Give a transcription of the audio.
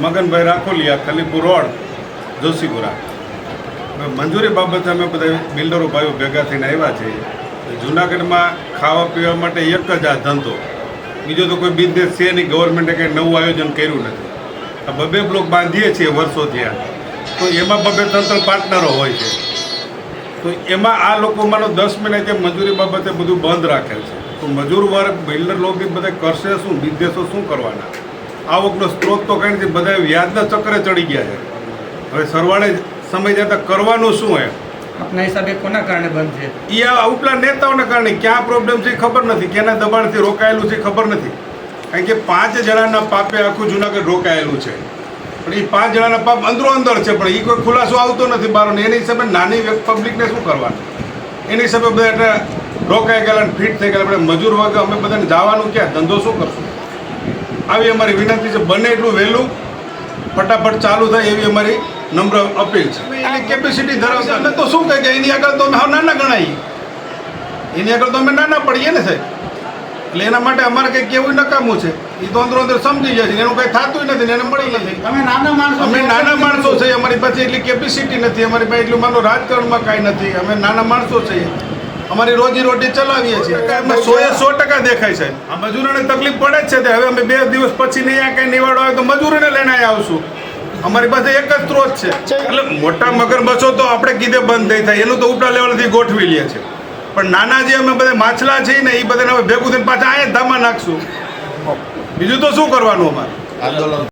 Maganbhai Rakholiya, Khalipur road, Joshipura. મંજૂરી બાબતે અમે બધા બિલ્ડરો ભાઈઓ ભેગા થઈને આવ્યા છીએ. જૂનાગઢમાં ખાવા પીવા માટે એક જ આ ધંધો, બીજો તો કોઈ બિઝનેસ છે નહીં. ગવર્મેન્ટે કંઈ નવું આયોજન કર્યું નથી. આ બબે બ્લોક બાંધીએ છીએ વર્ષો થયા, તો એમાં બબે 3 પાર્ટનરો હોય છે. તો એમાં આ લોકો માનો 10 મહિના જે મજૂરી બાબતે બધું બંધ રાખેલ છે. તો મજૂર વર્ગ બિલ્ડર લોકો બધા કરશે શું? બિઝનેસો શું કરવાના? આવકનો સ્ત્રોત તો કંઈ નથી, બધા વ્યાજના ચક્રે ચડી ગયા છે. હવે સરવાળે સમય જતાં કરવાનું શું એમ? આપના હિસાબે કોના કારણે બંધ છે? એ આ ઉપલા નેતાઓના કારણે. ક્યાં પ્રોબ્લેમ છે ખબર નથી, કેના દબાણથી રોકાયેલું છે ખબર નથી. કારણ કે 5 જણાના પાપે આખું જૂનાગઢ રોકાયેલું છે. પણ એ 5 જણાના પાપ અંદર છે, પણ એ કોઈ ખુલાસો આવતો નથી બહાર. એની હિસાબે નાની પબ્લિકને શું કરવાનું? એની હિસાબે બધા એટલે રોકાઈ ગયેલા અને ફિટ થઈ ગયેલા. આપણે મજૂર વર્ગ અમે બધાને જવાનું ક્યાં? ધંધો શું કરશું? આવી અમારી વિનંતી છે. બને એટલું વહેલું ફટાફટ ચાલુ થાય એવી અમારી નમ્ર અપીલ છે. એની કેપેસિટી ધરાવતા અમે તો શું કહે કે એની આગળ તો અમે હાવ નાના ગણાઈએ, એની આગળ તો અમે નાના પડીએ ને સાહેબ. એટલે એના માટે અમારે કંઈ કેવું નકામું છે. એ તો અંદર સમજી જાય છે, એનું કંઈ થતું નથી ને એને મળી નથી. અમે નાના માણસો, અમે નાના માણસો છીએ, અમારી પાસે એટલી કેપેસિટી નથી, અમારી પાસે એટલું માનો રાજકારણમાં કાંઈ નથી. અમે નાના માણસો છીએ, અમારી રોજી રોટી ચલાવીએ છીએ. અમે 100% દેખાય છે. આ મજૂરોને તકલીફ પડે જ છે. હવે અમે 2 દિવસ પછી નહીં આ કંઈ નિવાડો આવે તો મજૂરોને લઈને આવશું. અમારી પાસે એક જ સ્ત્રોત છે. એટલે મોટા મગરમચ્છો તો આપણે કીધે બંધ થઈ થાય, એનું તો ઉપલા લેવલથી ગોઠવી લે છે. પણ નાના જે અમે બધા માછલા છીએ ને, એ બધાને હવે ભેગું થઈને પાછા અહીંયા ધામા નાખશું. બીજું તો શું કરવાનું અમારે? આંદોલન